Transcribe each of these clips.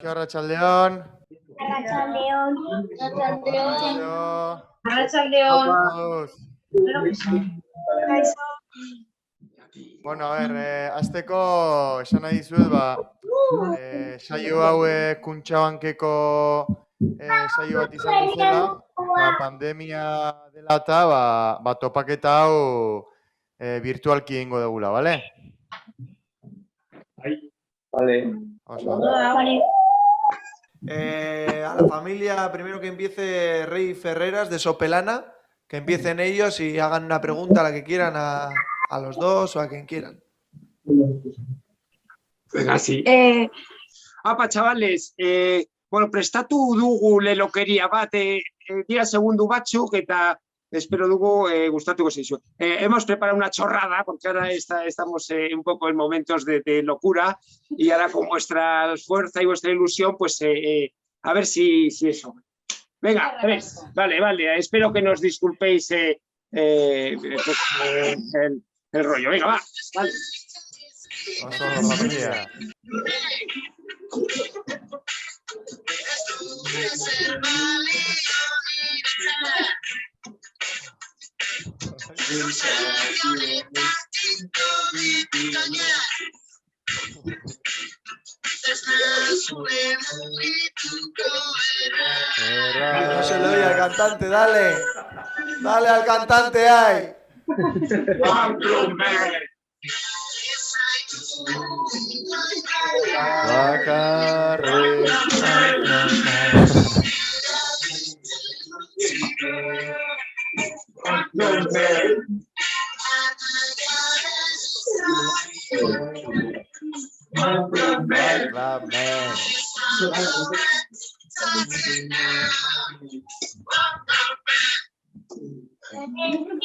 Arratsaldeon. Arratsaldeon. Arratsaldeon. Bueno, a ver, hasteko esan nahi dizuet, saio hau Kuntxabankeko saio bat izango zela, eta pandemia dela eta topaketa hau virtualki egingo dugula, bale? Vale. Vale. A la familia, primero que empiece Rey Ferreras de Sopelana, que empiecen ellos y hagan una pregunta a la que quieran a los dos o a quien quieran. Venga, sí. Apa, chavales, bueno, prestatu dugu lelokeria bat, dira segundu batzuk eta espero dugu gustatuko zaizu. Hemos preparado una chorrada porque ahora estamos un poco en momentos de locura y ahora con vuestra fuerza y vuestra ilusión, pues a ver si eso. Venga, tres. Vale, espero que nos disculpéis el rollo. Venga, va, vale. Vamos a la familia. No se le oye al cantante, dale. Dale al cantante, ay.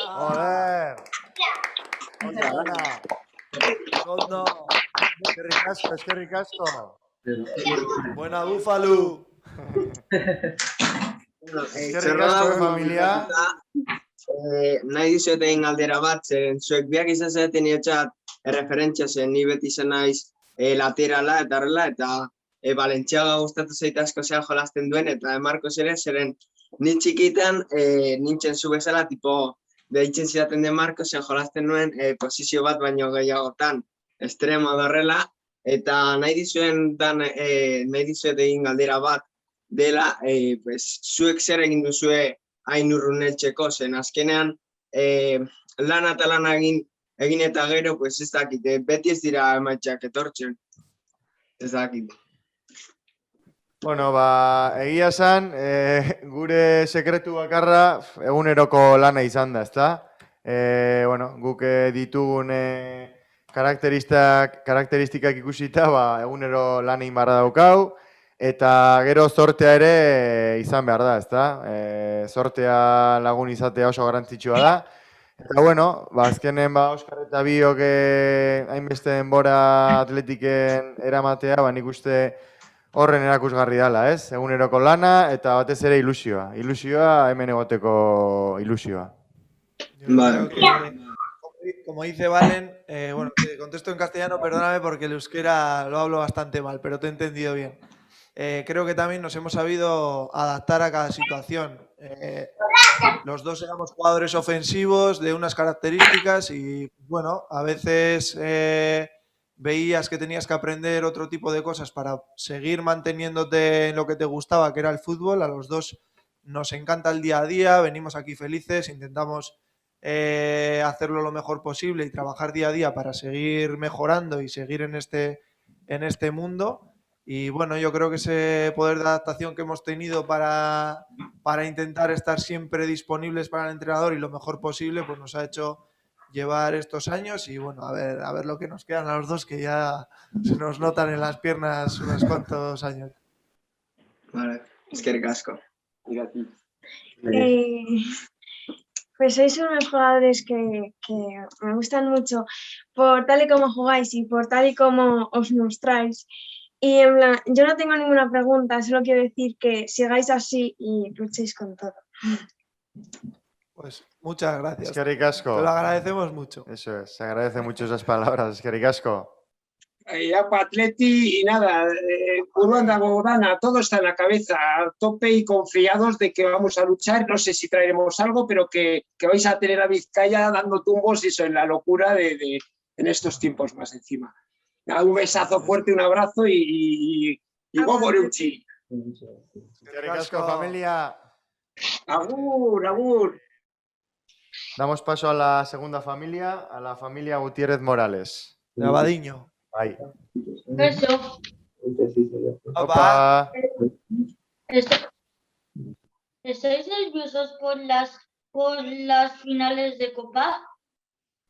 Joder. No. Eskerrik asko. Buena Búfalo. Eskerrik asko, familia. Nahi dizuet egin galdera bat, zuek biak izan zaten niretzat referentzia zen, ni beti izan naiz laterala eta horrela, eta Balentziaga gustatu zait asko zea jolasten duen, eta Marcos ere, zeren ni txikitan nintzen zu bezala, tipo, deitzen zidaten den Marcos zen jolasten nuen posizio bat baino gehiagotan, estremo horrela, eta nahi dizuet egin galdera bat dela, zuek zer egin duzue hain urruneltzeko, zen azkenean lana eta lana egin eta gero, ez dakit, beti ez dira emaitzak etortzen, ez dakit. Bueno, egia esan, gure sekretu bakarra eguneroko lana izan da, ezta? Bueno, guk ditugun karakteristikak ikusita, egunero lan egin barra daukau, eta gero zortea ere izan behar da, ezta? Zortea lagun izatea oso garrantzitsua da. Eta bueno, azkenen Oskar eta biok hainbeste denbora atletiken eramatea, nik uste horren erakusgarri dela, ez? Eguneroko lana eta batez ere ilusioa. Ilusioa hemen egoteko ilusioa. Vale. Como dice Valen, bueno, te contesto en castellano, perdóname porque el euskera lo hablo bastante mal, pero te he entendido bien. Creo que también nos hemos sabido adaptar a cada situación. Los dos éramos jugadores ofensivos de unas características y, bueno, a veces veías que tenías que aprender otro tipo de cosas para seguir manteniéndote en lo que te gustaba, que era el fútbol. A los dos nos encanta el día a día, venimos aquí felices, intentamos hacerlo lo mejor posible y trabajar día a día para seguir mejorando y seguir en este mundo. Y bueno, yo creo que ese poder de adaptación que hemos tenido para intentar estar siempre disponibles para el entrenador y lo mejor posible, pues nos ha hecho llevar estos años y bueno, a ver lo que nos quedan a los dos, que ya se nos notan en las piernas unos cuantos años. Vale, eskerrik asko. Pues sois unos jugadores que me gustan mucho por tal y como jugáis y por tal y como os mostráis. Y en plan, yo no tengo ninguna pregunta, solo quiero decir que sigáis así y luchéis con todo. Pues muchas gracias. Eskerrik asko. Te lo agradecemos mucho. Eso es, se agradece mucho esas palabras. Eskerrik asko. Apa Atleti y nada, Uruanda Bodana, todo está en la cabeza, a tope y confiados de que vamos a luchar. No sé si traeremos algo, pero que vais a tener a Vizcaya dando tumbos y eso en la locura en estos tiempos más encima. Nada, un besazo fuerte, un abrazo y Gogoruchi. Eskerrik asko, familia. Agur, agur. Damos paso a la segunda familia, a la familia Gutiérrez Morales. De Abadiño. Ahí. Eso. Opa. ¿Estáis nerviosos por las finales de Copa?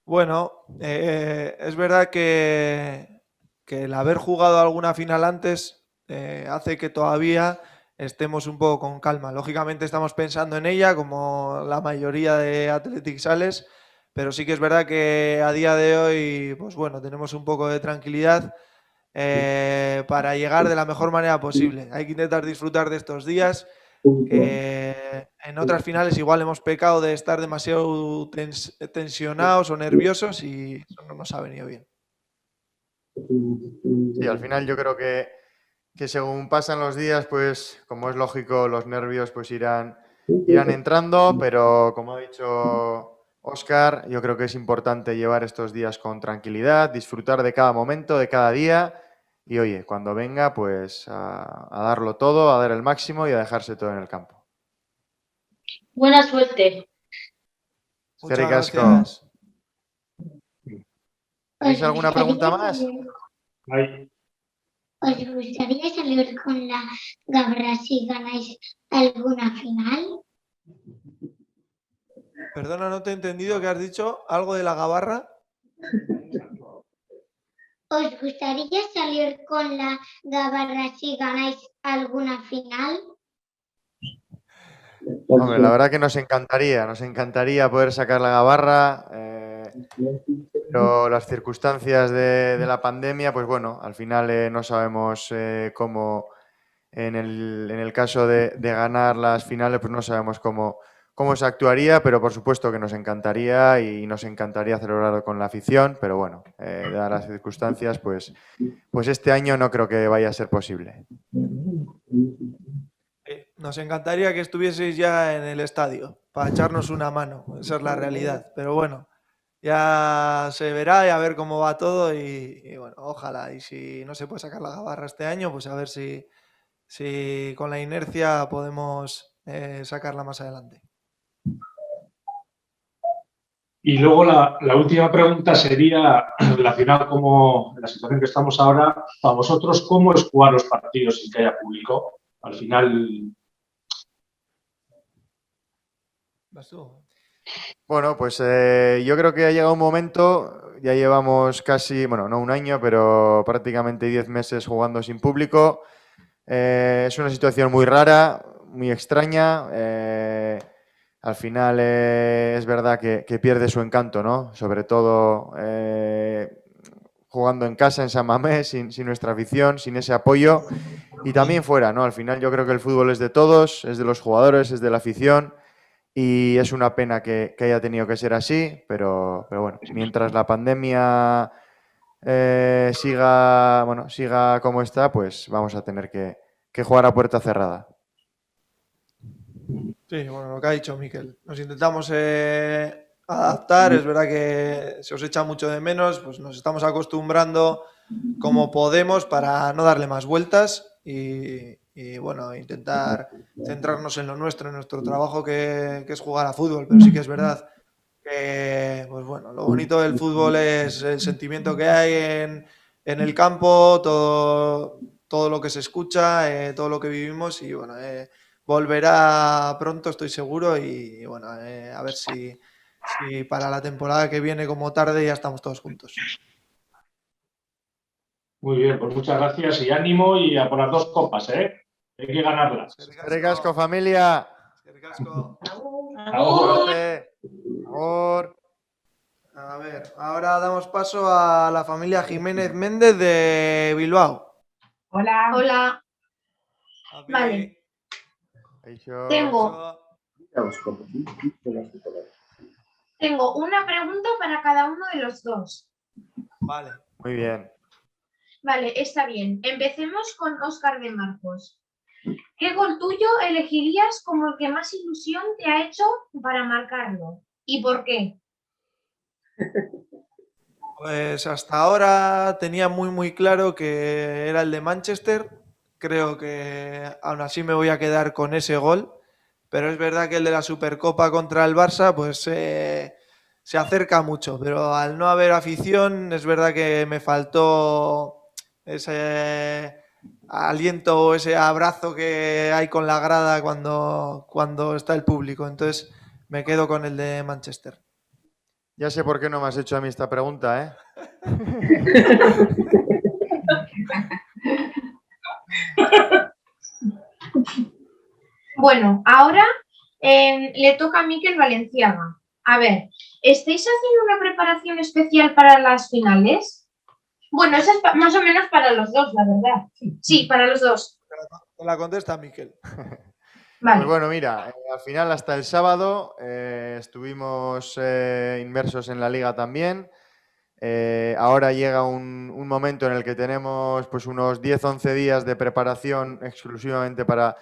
Bueno, es verdad que el haber jugado alguna final antes hace que todavía estemos un poco con calma. Lógicamente estamos pensando en ella, como la mayoría de Athletic Sales, pero sí que es verdad que a día de hoy, pues bueno, tenemos un poco de tranquilidad para llegar de la mejor manera posible. Hay que intentar disfrutar de estos días. En otras finales igual hemos pecado de estar demasiado tensionados o nerviosos y eso no nos ha venido bien. Sí, al final yo creo que según pasan los días, pues como es lógico, los nervios pues irán entrando, pero como ha dicho Óscar, yo creo que es importante llevar estos días con tranquilidad, disfrutar de cada momento, de cada día y oye, cuando venga pues a darlo todo, a dar el máximo y a dejarse todo en el campo. Buena suerte. Muchas Eskerrik asko. gracias. ¿Tenéis alguna pregunta más? ¿Os gustaría salir con la Gabra si ganáis alguna final? Perdona, no te he entendido que has dicho algo de la gabarra. ¿Os gustaría salir con la Gabra si ganáis alguna final? Hombre, la verdad que nos encantaría poder sacar la gabarra, pero las circunstancias de la pandemia, pues bueno, al final no sabemos cómo, en el caso de ganar las finales, pues no sabemos cómo se actuaría, pero por supuesto que nos encantaría y nos encantaría celebrarlo con la afición, pero bueno, dadas las circunstancias, pues este año no creo que vaya a ser posible. Nos encantaría que estuvieseis ya en el estadio para echarnos una mano, esa es la realidad. Pero bueno, ya se verá y a ver cómo va todo y bueno, ojalá. Y si no se puede sacar la gabarra este año, pues a ver si con la inercia podemos sacarla más adelante. Y luego la última pregunta sería, relacionada como en la situación que estamos ahora, para vosotros, ¿cómo es jugar los partidos sin que haya público? Al final... ¿Vas tú? Bueno, pues yo creo que ha llegado un momento, ya llevamos casi, bueno, no un año, pero prácticamente 10 meses jugando sin público. Es una situación muy rara, muy extraña. Al final es verdad que pierde su encanto, ¿no? Sobre todo jugando en casa, en San Mamés, sin nuestra afición, sin ese apoyo. Y también fuera, ¿no? Al final yo creo que el fútbol es de todos, es de los jugadores, es de la afición. Y es una pena que haya tenido que ser así, pero bueno, mientras la pandemia siga como está, pues vamos a tener que jugar a puerta cerrada. Sí, bueno, lo que ha dicho Miquel. Nos intentamos adaptar, es verdad que se os echa mucho de menos, pues nos estamos acostumbrando como podemos para no darle más vueltas y bueno, intentar centrarnos en lo nuestro, en nuestro trabajo que es jugar a fútbol, pero sí que es verdad que, pues bueno, lo bonito del fútbol es el sentimiento que hay en el campo, todo lo que se escucha, todo lo que vivimos y bueno, volverá pronto, estoy seguro y bueno, a ver si para la temporada que viene como tarde ya estamos todos juntos. Muy bien, pues muchas gracias y ánimo y a por las 2 copas, ¿eh? Hay que ganarlas. Eskerrik asko, familia. Eskerrik asko. Agur. A ver, ahora damos paso a la familia Jiménez Méndez de Bilbao. Hola. Hola. Vale. Tengo una pregunta para cada uno de los dos. Vale. Muy bien. Vale, está bien. Empecemos con Óscar de Marcos. ¿Qué gol tuyo elegirías como el que más ilusión te ha hecho para marcarlo? ¿Y por qué? Pues hasta ahora tenía muy claro que era el de Manchester. Creo que aún así me voy a quedar con ese gol. Pero es verdad que el de la Supercopa contra el Barça, pues se acerca mucho. Pero al no haber afición, es verdad que me faltó ese aliento o ese abrazo que hay con la grada cuando está el público. Entonces me quedo con el de Manchester. Ya sé por qué no me has hecho a mí esta pregunta, ¿eh? Bueno, ahora le toca a Mikel Valenciaga. A ver, ¿estáis haciendo una preparación especial para las finales? Bueno, esa es más o menos para los dos, la verdad. Sí, para los dos. Te la contesta Mikel. Vale. Pues bueno, mira, al final hasta el sábado estuvimos inmersos en la liga también. Ahora llega un momento en el que tenemos pues unos 10-11 días de preparación exclusivamente para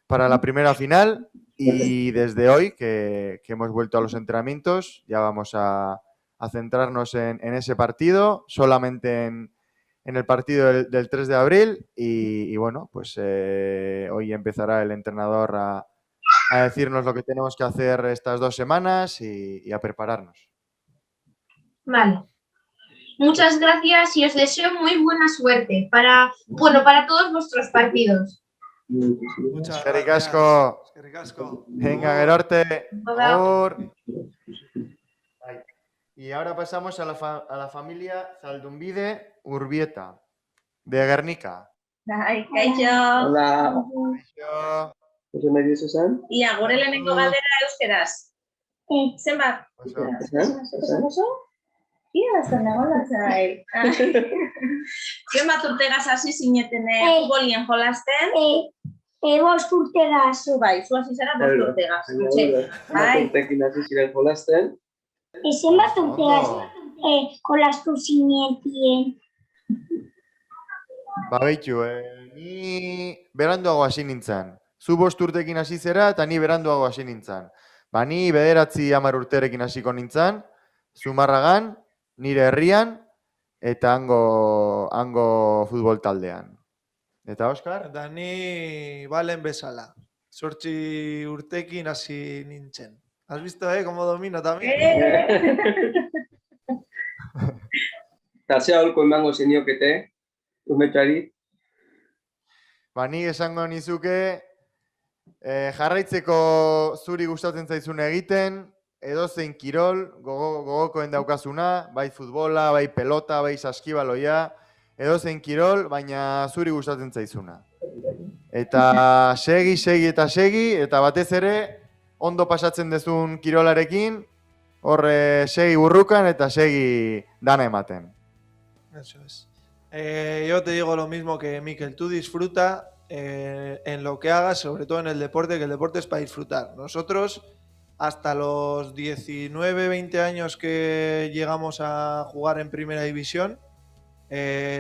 la primera final y desde hoy que hemos vuelto a los entrenamientos ya vamos a centrarnos en ese partido, solamente en el partido del 3 de abril y bueno, pues hoy empezará el entrenador a decirnos lo que tenemos que hacer estas 2 semanas y a prepararnos. Vale. Muchas gracias y os deseo muy buena suerte para todos vuestros partidos. Muchas Eskerrik gracias. asko. Eskerrik asko. Venga, Gerorte. Hola. Agur. Y ahora pasamos a la familia Zaldumbide Urbieta, de Gernika. Bai, kaixo. Hola, Yo, oso nahi duzu zen? Ia, gure lehenengo galdera euskeraz. Zenbat? oso. Ia, zen egon zai. Zenbat urtegaz hasi zineten futbolien jolasten? Bost urtegaz. Zu bai, zu hasi zara bost urtegaz. Bai. Urtekin hasi ziren jolasten. Zenbat urtegaz jolastu zinetien. Ba, behitxu, ni beranduago hasi nintzen. Zu 5 urtekin hasi zera eta ni beranduago hasi nintzen. Ba, ni 9-10 urterekin hasiko nintzen, Zumarragan, nire herrian, eta hango futbol taldean. Eta Oskar? Eta ni Valen bezala. 8 urtekin hasi nintzen. ¿Has visto, cómo domino también? Eta ze aholko emango zeniokete, umetari? Ba, ni esango nizuke jarraitzeko zuri gustatzen zaizun egiten, edozein kirol, gogokoen daukazuna, bai futbola, bai pelota, bai saskibaloia, edozein kirol, baina zuri gustatzen zaizuna. Eta segi, eta batez ere, ondo pasatzen dezun kirolarekin, horre segi burrukan eta segi dana ematen. Eso es. Yo te digo lo mismo que Mikel, tú disfruta en lo que hagas, sobre todo en el deporte, que el deporte es para disfrutar. Nosotros, hasta los 19, 20 años que llegamos a jugar en primera división,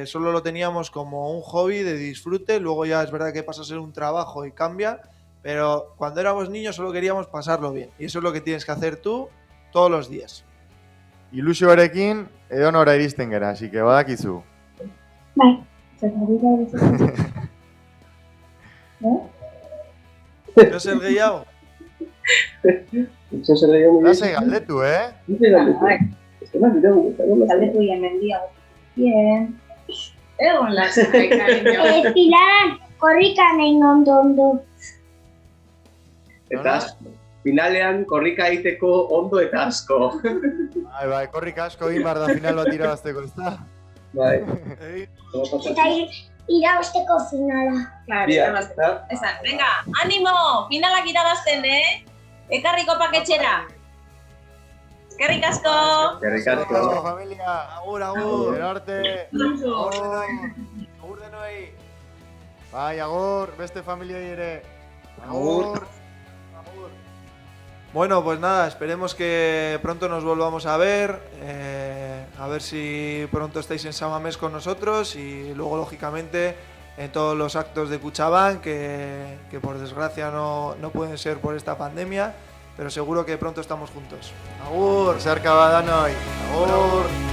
solo lo teníamos como un hobby de disfrute, luego ya es verdad que pasa a ser un trabajo y cambia, pero cuando éramos niños solo queríamos pasarlo bien, y eso es lo que tienes que hacer tú todos los días. Ilusioarekin edonora iristen gera, así que badakizu. Bai. ¿Yo ser gehiago? Lasai galdetu, Galdetu hemen diago. Bien. Egon lasai, cariño. Pilaran, korrikan egin ondo. Eta finalean korrika egiteko ondo eta asko. Bai, korrika asko egin behar da final bat irabazteko, ez da? Bai. Eta irabazteko finala. Claro, esan, venga, animo, finalak irabazten, Ekarriko paketxera. Eskerrik asko. Eskerrik asko. Familia. Agur, agur. Gerarte. Agur denoi. Bai, agur, beste familiai ere. Agur. Bueno, pues nada, esperemos que pronto nos volvamos a ver. A ver si pronto estáis en San Mamés con nosotros y luego, lógicamente, en todos los actos de Kutxabank, que por desgracia no pueden ser por esta pandemia, pero seguro que pronto estamos juntos. Agur! Cerca Badanoi. Agur!